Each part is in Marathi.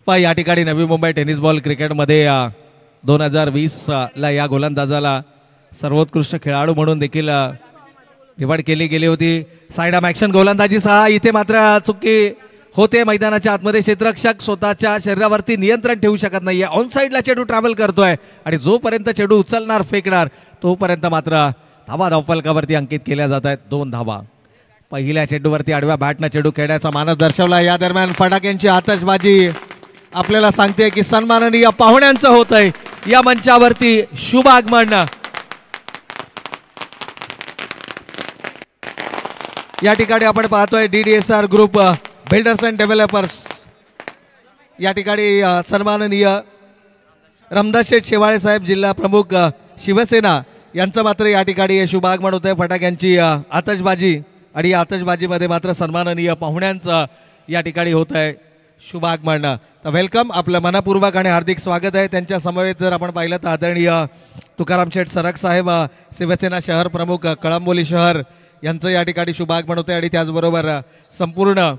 या ठिकाणी नवी मुंबई टेनिस बॉल क्रिकेटमध्ये 2020 ला या गोलंदाजाला सर्वोत्कृष्ट खेळाडू म्हणून देखील निवड केली गेली होती। साइड आर्म ॲक्शन गोलंदाजी सहा, इथे मात्र चुकी होते। मैदानाच्या आतमध्ये क्षेत्ररक्षक स्वतःच्या शरीरावरती नियंत्रण ठेवू शकत नाहीये। ऑन साइडला चेंडू ट्रॅव्हल करतोय आणि जोपर्यंत चेंडू उचलणार फेकणार तोपर्यंत मात्र धावा धावफलकावरती अंकित केल्या जात आहेत 2 धावा। पहिल्या चेंडूवरती आडव्या बॅटनं चेंडू खेळण्याचा मानस दर्शवला। या दरम्यान फटाक्यांची आतषबाजी आपल्याला सांगते की सन्माननीय पाहुण्यांचं होत आहे या मंचावरती शुभ आगमन। या ठिकाणी आपण पाहतोय DDSR group builders and developers या ठिकाणी सन्माननीय रामदास शेठ शेवाळे साहेब जिल्हा प्रमुख शिवसेना यांचं मात्र या ठिकाणी शुभ आगमन होत आहे। फटाक्यांची आतषबाजी आणि या आतषबाजीमध्ये मात्र सन्माननीय पाहुण्यांचं या ठिकाणी होत आहे शुभ आगमन। तर वेलकम, आपलं मनपूर्वक आणि हार्दिक स्वागत आहे। त्यांच्या समवेत जर आपण पाहिलं तर आदरणीय तुकाराम शेठ सरक साहेब शिवसेना शहर प्रमुख कळंबोली शहर यांचं या ठिकाणी शुभ आगमन होतं आणि त्याचबरोबर संपूर्ण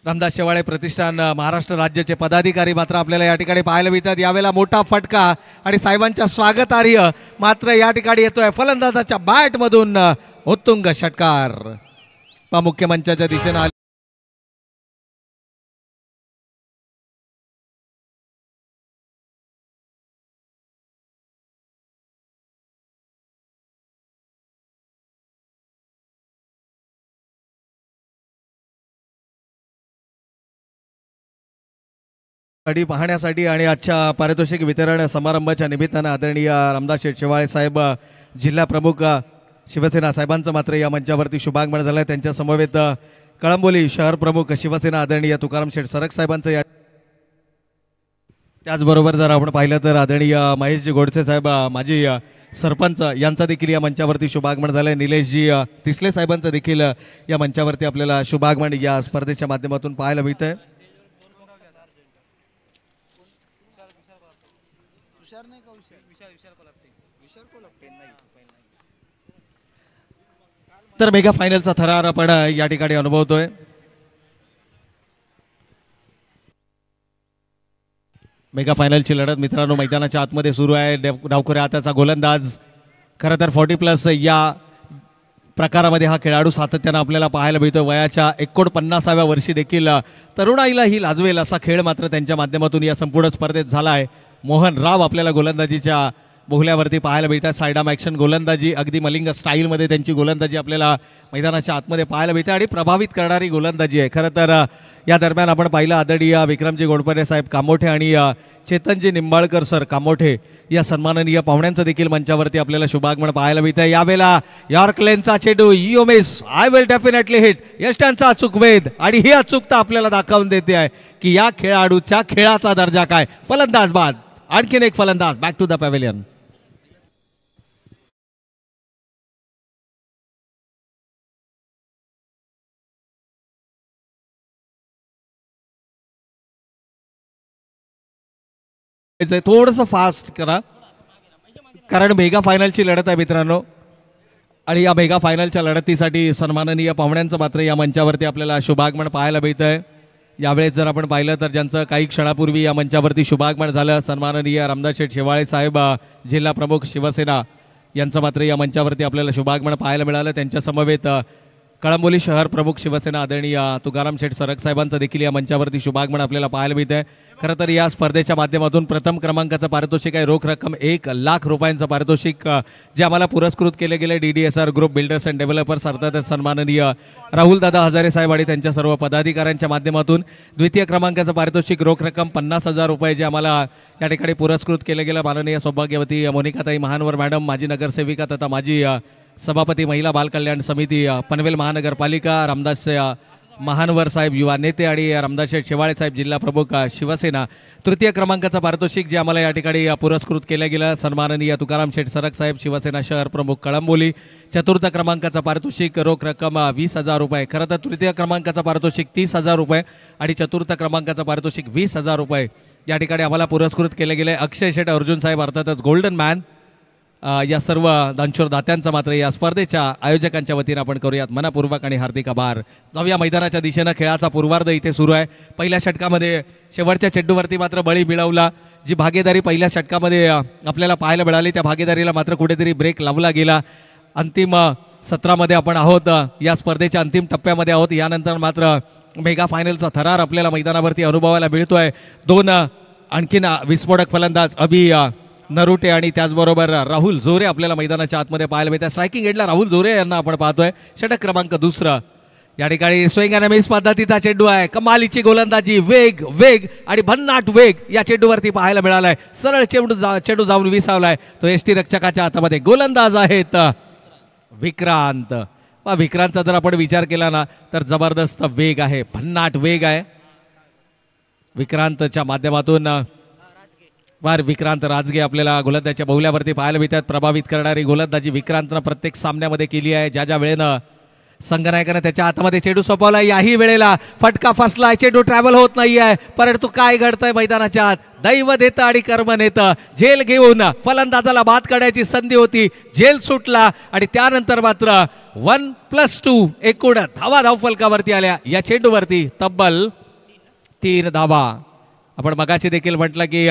रामदास शेवाळे प्रतिष्ठान महाराष्ट्र राज्याचे पदाधिकारी मात्र आपल्याला या ठिकाणी पाहायला मिळतात। यावेळेला मोठा फटका आणि साहेबांच्या स्वागतार्ह मात्र या ठिकाणी येतोय फलंदाजाच्या बॅटमधून उत्तुंग षटकार। मुख्य मंचाच्या दिशेने पाहण्यासाठी आणि आजच्या पारितोषिक वितरण समारंभाच्या निमित्तानं आदरणीय रामदास शेठ शेवाळे साहेब जिल्हा प्रमुख शिवसेना साहेबांचं मात्र या मंचावरती शुभागमन झालं आहे। त्यांच्या समवेत कळंबोली शहर प्रमुख शिवसेना आदरणीय तुकाराम शेठ सरक साहेबांचं या त्याचबरोबर जर आपण पाहिलं तर आदरणीय महेशजी गोडसे साहेब माजी सरपंच यांचा देखील या मंचावरती शुभागमन झालं आहे। निलेशजी तिसले साहेबांचं देखील या मंचावरती आपल्याला शुभागमन या स्पर्धेच्या माध्यमातून पाहायला मिळतं आहे। तर मेगा फायनलचा थरार आपण या ठिकाणी अनुभवतोय। मेगा फायनलची लढत मित्रांनो मैदानाच्या आतमध्ये सुरू आहे। डावखुऱ्या हाताचा गोलंदाज, खरं तर 40+ या प्रकारामध्ये हा खेळाडू सातत्यानं आपल्याला पाहायला मिळतो। वयाच्या 49व्या वर्षी देखील तरुणाईलाही लाजवेल असा खेळ मात्र त्यांच्या माध्यमातून या संपूर्ण स्पर्धेत झाला आहे। मोहन राव आपल्याला गोलंदाजीच्या बोहल्यावरती पाहायला मिळतात। साइड आर्म ॲक्शन गोलंदाजी, अगदी मलिंग स्टाईलमध्ये त्यांची गोलंदाजी आपल्याला मैदानाच्या आतमध्ये पाहायला मिळते आणि प्रभावित करणारी गोलंदाजी आहे। खरं तर या दरम्यान आपण पाहिलं आदरणीय विक्रमजी गोडपरे साहेब कामोठे आणि चेतनजी निंबाळकर सर कामोठे या सन्माननीय पाहुण्यांचं देखील मंचावरती आपल्याला शुभागमन पाहायला मिळतं। यावेळेला यॉर्क लेनचा चेंडू you miss, I will definitely hit, यष्टांचा अचूक वेध आणि ही अचूकता आपल्याला दाखवून देते आहे की या खेळाडूच्या खेळाचा दर्जा काय। फलंदाज बाद, आणखीन एक फलंदाज बॅक टू द पॅव्हेलियन। थोडंसं फास्ट करा कारण मेगा फायनलची लढत आहे मित्रांनो आणि या मेगा फायनलच्या लढतीसाठी सन्माननीय पाहुण्यांचं मात्र या मंचावरती आपल्याला शुभागमन पाहायला मिळतं आहे। यावेळेस जर आपण पाहिलं तर ज्यांचं काही क्षणापूर्वी या मंचावरती शुभागमन झालं सन्माननीय रामदास शेठ शेवाळे साहेब जिल्हा प्रमुख शिवसेना यांचं मात्र या मंचावरती आपल्याला शुभागमन पाहायला मिळालं। त्यांच्या समवेत कळंबोली शहर प्रमुख शिवसेना आदरणीय तुकाराम शेठ सरक साहेबांचं देखील या मंचावरती शुभागमन आपल्याला पाहायला मिळतं आहे। खरं तर या स्पर्धेच्या माध्यमातून प्रथम क्रमांकाचं पारितोषिक आहे रोख रक्कम 1 लाख रुपयांचं पारितोषिक जे आम्हाला पुरस्कृत केले गेले DDSR group builders and developers अर्थात सन्माननीय राहुल दादा हजारे साहेब आणि त्यांच्या सर्व पदाधिकाऱ्यांच्या माध्यमातून। द्वितीय क्रमांकाचं पारितोषिक रोख रक्कम 50,000 रुपये जे आम्हाला या ठिकाणी पुरस्कृत केले गेलं माननीय सौभाग्यवती मोनिकाताई महानवर मॅडम माजी नगरसेविका तथा माजी सभापती महिला बाल कल्याण समिती पनवेल महानगरपालिका रामदास महानवर साहेब युवा नेते आणि रामदास शेठ शेवाळे साहेब जिल्हा प्रमुख शिवसेना। तृतीय क्रमांकाचं पारितोषिक जे आम्हाला या ठिकाणी पुरस्कृत केलं गेलं सन्माननीय तुकाराम शेठ सरक साहेब शिवसेना शहर प्रमुख कळंबोली। चतुर्थ क्रमांकाचं पारितोषिक रोख रक्कम 20,000 रुपये। खरं तर तृतीय क्रमांकाचं पारितोषिक 30,000 रुपये आणि चतुर्थ क्रमांकाचं पारितोषिक 20,000 रुपये या ठिकाणी आम्हाला पुरस्कृत केले गेले। अक्षय शेठ अर्जुन साहेब अर्थातच गोल्डन मॅन या सर्व दानशूर दात्यांचा मात्र या स्पर्धेच्या आयोजकांच्या वतीनं आपण करूयात मनपूर्वक आणि हार्दिक आभार. जाऊया मैदानाच्या दिशेनं. खेळाचा पूर्वार्ध इथे सुरू आहे. पहिल्या षटकामध्ये शेवटच्या चेंडूवरती मात्र बळी मिळवला. जी भागीदारी पहिल्या षटकामध्ये आपल्याला पाहायला मिळाली त्या भागीदारीला मात्र कुठेतरी ब्रेक लावला गेला. अंतिम सत्रामध्ये आपण आहोत, या स्पर्धेच्या अंतिम टप्प्यामध्ये आहोत. यानंतर मात्र मेगा फायनलचा थरार आपल्याला मैदानावरती अनुभवायला मिळतोय. दोन आणखीन विस्फोटक फलंदाज अभि नरुटे आणि त्याचबरोबर राहुल जोरे आपल्याला मैदानाच्या आतमध्ये पाहायला मिळतात. स्ट्रायकिंग एंडला राहुल जोरे यांना आपण पाहतोय. षटक क्रमांक 2. या ठिकाणी स्विंग अँड मिस पद्धतीचा चेंडू आहे. कमालीची गोलंदाजी, वेग वेग आणि भन्नाट वेग या चेंडूवरती पाहायला मिळालाय. सरळ चेंडू जाऊन विसावलाय. तो एसटी रक्षकाच्या हातामध्ये. गोलंदाज आहेत विक्रांत. विक्रांतचा जर आपण विचार केला ना तर जबरदस्त वेग आहे, भन्नाट वेग आहे विक्रांतच्या माध्यमातून. विक्रांत राजगे आपल्याला गोलंदाजीच्या बहुल्यावरती पाहायला मिळतात. प्रभावित करणारी गोलंदाजी विक्रांतनं प्रत्येक सामन्यामध्ये केली आहे. ज्या वेळेनं संघनायकानं त्याच्या हातामध्ये चेंडू सोपवला, याही वेळेला फटका फसलाय. चेंडू ट्रॅव्हल होत नाहीये. परंतु काय घडतंय मैदानाच्या आत, दैव देतं आणि कर्म नेतं. झेल घेऊन फलंदाजाला बाद काढायची संधी होती, झेल सुटला आणि त्यानंतर मात्र 1+2 एकूण धावा धावफलकावरती आल्या. या चेंडूवरती तब्बल 3 धावा. आपण मगाशी देखील म्हटलं की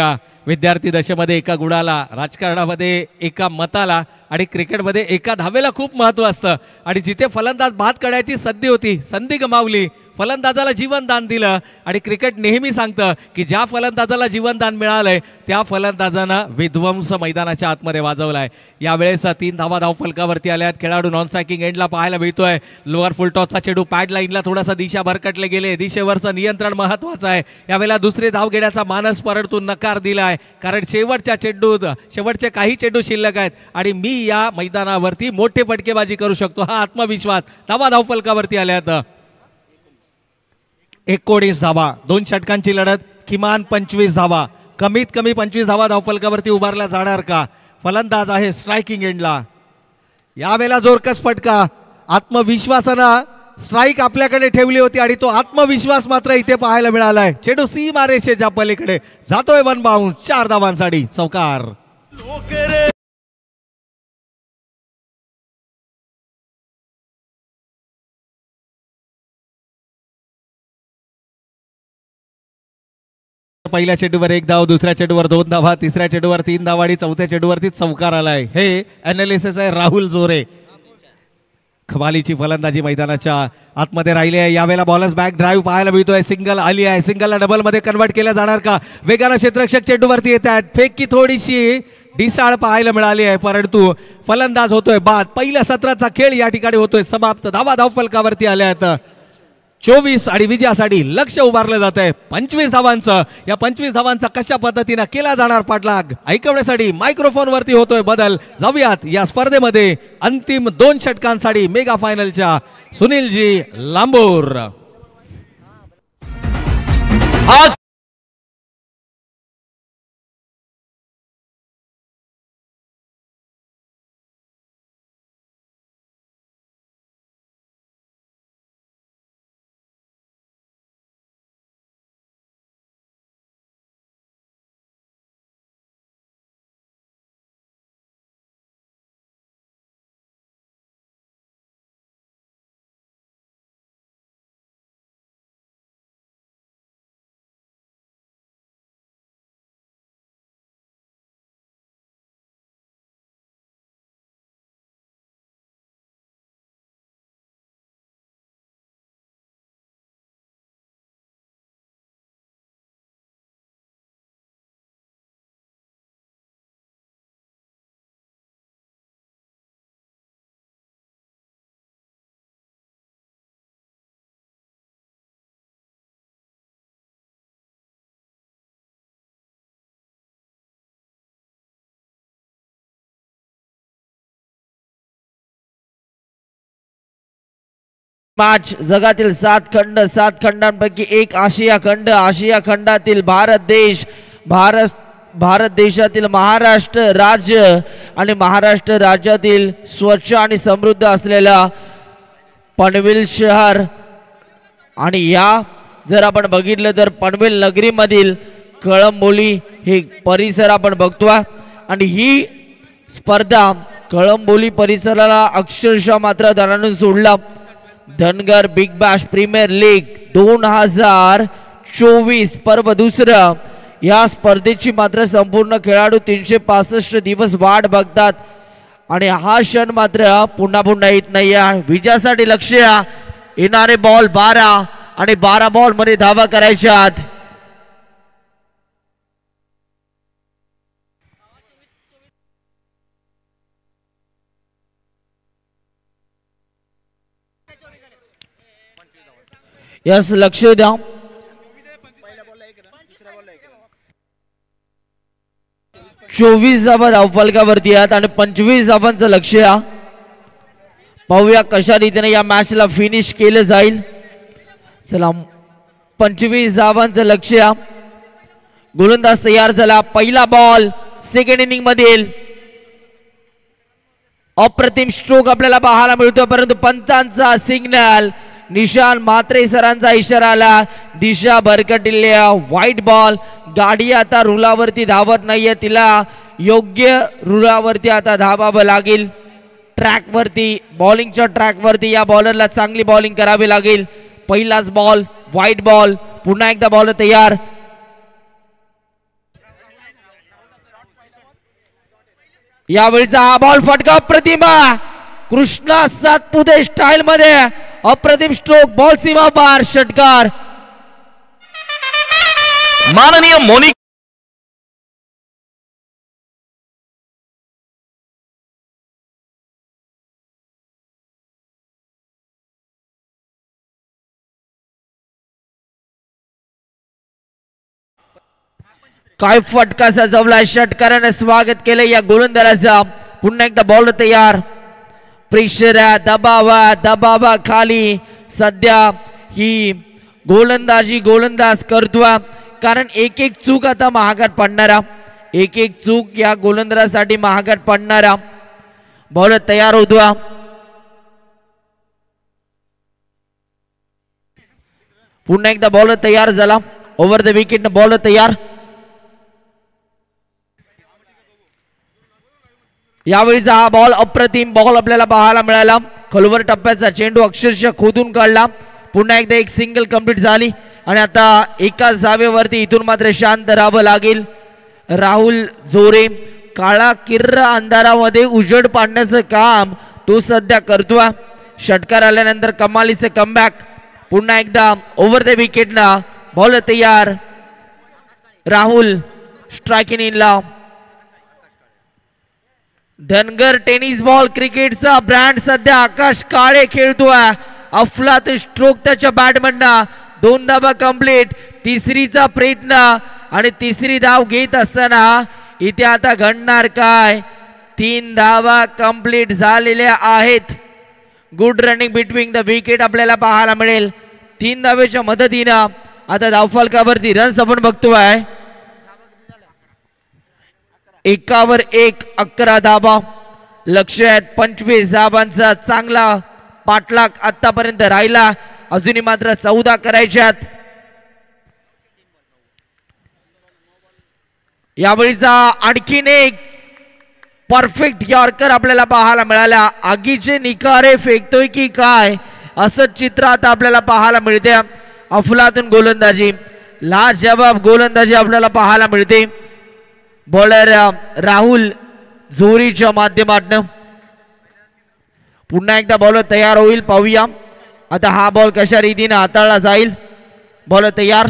विद्यार्थी दशेमध्ये एका गुणाला, राजकारणामध्ये एका मताला आणि क्रिकेटमध्ये एका धावेला खूप महत्त्व असतं. आणि जिथे फलंदाज बाद काढायची संधी होती, संधी गमावली, फलंदाजाला जीवनदान दिलं. आणि क्रिकेट नेहमी सांगतं की ज्या फलंदाजाला जीवनदान मिळालंय त्या फलंदाजानं विध्वंस मैदानाच्या आतमध्ये वाजवलाय. यावेळेस 3 धावा धावफलकावरती आल्यात. खेळाडू नॉन स्ट्रायकिंग एंडला पाहायला मिळतोय. लोअर फुल टॉसचा चेंडू पॅड लाईनला थोडासा दिशा भरकटले गेले. दिशेवरचं नियंत्रण महत्वाचं आहे. यावेळेला दुसरी धाव घेण्याचा मानस परंतु नकार दिलाय, कारण शेवटचे काही चेंडू शिल्लक आहेत आणि मी या मैदानावरती मोठे फटकेबाजी करू शकतो, हा आत्मविश्वास. धावा धावफलकावरती आल्यात 19 धावा. 2 षटकांची लढत, किमान 25 धावा, कमीत कमी 25 धावा धावफलकावरती उभारल्या जाणार का? फलंदाज आहे स्ट्रायकिंग एंडला. यावेळेला जोरकस फटका. आत्मविश्वासानं स्ट्राईक आपल्याकडे ठेवली होती आणि तो आत्मविश्वास मात्र इथे पाहायला मिळालाय. चेंडू सीमारेषेच्या पलीकडे जातोय. 1 बाउंस, 4 धावांसाठी चौकार. पहिल्या चेंडूवर 1 धाव, दुसऱ्या चेंडूवर 2 धावा, तिसऱ्या चेंडूवर 3 धावा आणि चौथ्या चेंडूवरती चौकार आलाय. हे अनालिसिस आहे राहुल जोरे. कमालीची फलंदाजी मैदानाच्या आतमध्ये राहिली आहे. यावेळेला बॉलर्स बॅक ड्राईव्ह पाहायला मिळतोय. सिंगल आली आहे. सिंगलला डबल मध्ये कन्वर्ट केल्या जाणार का? वेगानं क्षेत्ररक्षक चेंडूवरती येत आहेत. फेकी थोडीशी ढिसाळ पाहायला मिळाली आहे, परंतु फलंदाज होतोय बाद. पहिल्या सत्राचा खेळ या ठिकाणी होतोय समाप्त. धावा धावफलकावरती आल्या आहेत 24 आणि विजयासाठी लक्ष उभारलं जात आहे 25 धावांचं. या 25 धावांचा कशा पद्धतीने केला जाणार पाठलाग ऐकवण्यासाठी मायक्रोफोन वरती होतोय बदल. जाऊयात या स्पर्धेमध्ये अंतिम 2 षटकांसाठी मेगा फायनलच्या सुनीलजी लांबोर. मॅच जगातील 7 खंड, 7 खंडांपैकी एक आशिया खंड. आशिया खंडातील भारत देशातील महाराष्ट्र राज्य आणि महाराष्ट्र राज्यातील स्वच्छ आणि समृद्ध असलेला पनवेल शहर. आणि या जर आपण बघितलं तर पनवेल नगरीमधील कळंबोली हे परिसर आपण बघतोय. आणि ही स्पर्धा कळंबोली परिसराला अक्षरशः मात्र दणाणून सोडला. Dhangar big bash premier league 2024 पर्व दुसरं. या स्पर्धेची मात्र संपूर्ण खेळाडू 365 दिवस वाट बघतात आणि हा क्षण मात्र पुन्हा पुन्हा येत नाही. विजयासाठी लक्ष. येणारे बॉल 12 आणि 12 बॉल मध्ये धावा करायच्यात. यस लक्ष द्या. चोवीस धावा धावफलकावरती आहेत आणि 25 धावांचं लक्ष. पाहूया कशा रीतीने या मॅचला फिनिश केलं जाईल. चला 25 धावांचं लक्ष. गोलंदाज तयार झाला. पहिला बॉल सेकंड इनिंग मधील. अप्रतिम स्ट्रोक आपल्याला पाहायला मिळतो परंतु पंचांचा सिग्नल. निशान म्हात्रे सरांचा इशारा आला. दिशा भरकटल्या. White ball. गाडी आता रुलावरती धावत नाहीये. तिला योग्य रुलावरती आता धावावं लागेल. ट्रॅकवरती बॉलिंगच्या ट्रॅकवरती या बॉलरला चांगली बॉलिंग करावी लागेल. पहिलाच बॉल व्हाईट बॉल. पुन्हा एकदा बॉल तयार. यावेळीचा हा बॉल फटका अप्रतिम. कृष्णा सातपुते स्टाईल मध्ये अप्रतिम स्ट्रोक. बॉल सीमा पार. षटकार. माननीय मोनी काय फटका सजवला. षटकाराने स्वागत केलं या गोलंदाजाचा. पुन्हा एकदा बॉल तयार. प्रेशर दबावा खाली. सध्या ही गोलंदाज करतोय कारण एक एक चूक आता महागात पडणारा. एक एक चूक या गोलंदाजासाठी महागात पडणारा. बॉल तयार होतो. पुन्हा एकदा बॉल तयार झाला. ओव्हर द विकेट बॉल तयार. यावेळीचा हा बॉल अप्रतिम बॉल आपल्याला पाहायला मिळाला. खोलवर टप्प्याचा चेंडू अक्षरशः खोदून काढला. पुन्हा एकदा एक सिंगल कंप्लीट झाली आणि आता एकाच धावेवरती इथून मात्र शांत राहावं लागेल. राहुल जोरे काळा किर्र अंधारामध्ये उजेड पाडण्याचं काम तो सध्या करतोय. षटकार आल्यानंतर कमालीचे कमबॅक. पुन्हा एकदा ओव्हर द विकेटला बॉल तयार. राहुल स्ट्रायकिंग इनला. धनगर टेनिस बॉल क्रिकेटचा ब्रँड सध्या आकाश काळे खेळतोय. अफलात स्ट्रोक त्याच्या बॅटमधनं. 2 धावा कंप्लीट. तिसरीचा प्रयत्न आणि तिसरी धाव घेत असताना इथे आता घडणार काय. 3 धावा कंप्लीट झालेल्या आहेत. Good running between the wicket आपल्याला पाहायला मिळेल. 3 धावेच्या मदतीनं आता धावफलकावरती रन्स आपण बघतोय. 1 11 धावा लक्ष आहेत. 25 धावांचा चांगला पाठलाग आतापर्यंत राहिला. अजूनही मात्र 14 करायच्यात. यावेळीचा आणखीन एक परफेक्ट यॉर्कर आपल्याला पाहायला मिळाला. आगीचे निखारे फेकतोय की काय असं चित्र आता आपल्याला पाहायला मिळते. अफलातून गोलंदाजी. लाजवाब गोलंदाजी आपल्याला पाहायला मिळते. बॉलर राहुल जोरीच्या माध्यमातून. पुन्हा एकदा बॉलर तयार होईल. पाहूया आता हा बॉल कशा रीतीने हाताळला जाईल. बॉलर तयार.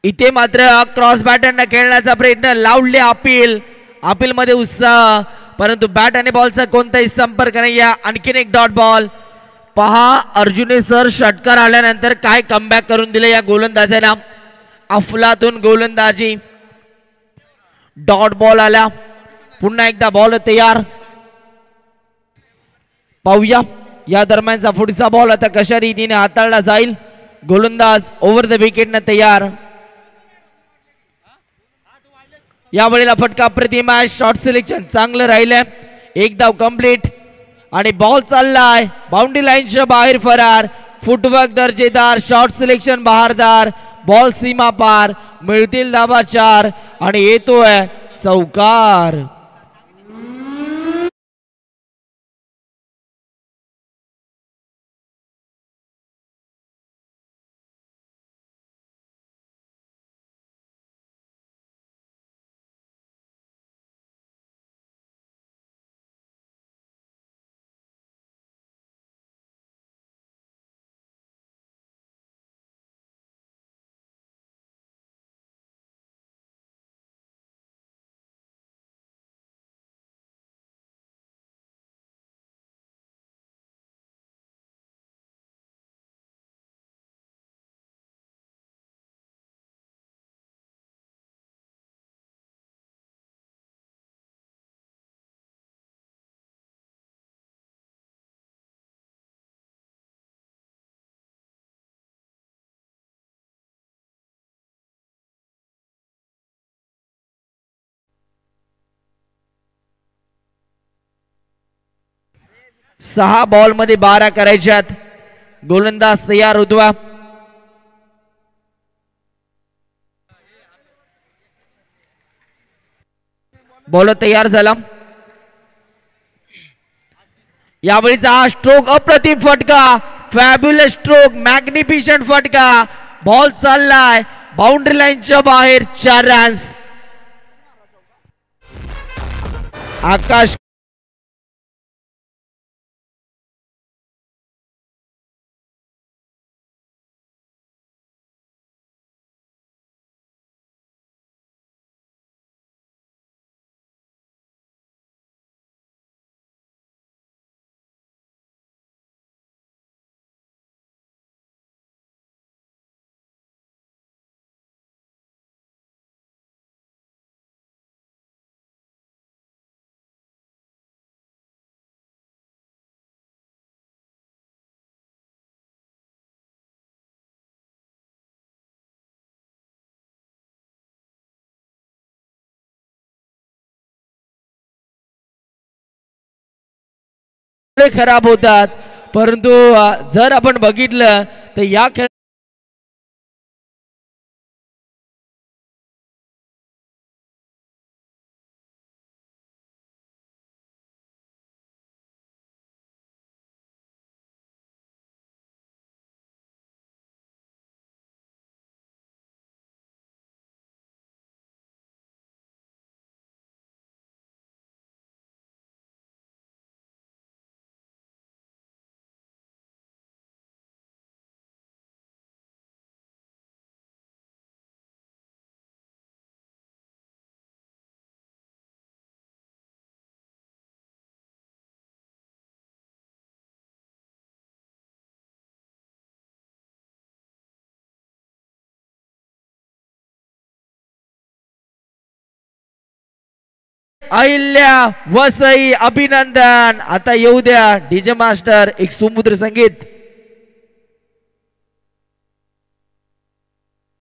इथे मात्र क्रॉस बॅटरने खेळण्याचा प्रयत्न. लावले अपील मध्ये उत्साह परंतु बॅट आणि बॉलचा कोणताही संपर्क नाही. आणखीन एक डॉट बॉल. पहा अर्जुने सर षटकार आल्यानंतर काय कमबॅक करून दिले या गोलंदाजाला. अफलातून गोलंदाजी. डॉट बॉल आला. पुन्हा एकदा बॉल तयार. पाहूया या दरम्यानचा पुढचा बॉल आता कशा रीतीने हाताळला जाईल. गोलंदाज ओव्हर द विकेटने तयार. यावेळेला फटका प्रतिम आहे. शॉर्ट सिलेक्शन चांगलं राहिलंय. 1 धाव कंप्लीट आणि बॉल चाललाय बाउंड्री लाईनच्या बाहेर फरार. फुटवर्क दर्जेदार. शॉर्ट सिलेक्शन बहारदार. बॉल सीमा पार, मिळतील धाबा 4 आणि येतोय चौकार. सहा बॉल मध्ये 12 करायच्यात. गोलंदाज तयार उजवा. बॉल तयार झाला. यावेळीचा हा स्ट्रोक अप्रतिम फटका, फॅब्युलस स्ट्रोक, मॅग्निफिशंट फटका. बॉल चाललाय बाउंड्री लाईनच्या बाहेर. 4 रन्स. आकाश खराब होतात, परंतु जर आपण बघितलं तर या खेळ अहिल्या वसई अभिनंदन. आता येऊ द्या डीजे मास्टर एक सुमुद्र संगीत.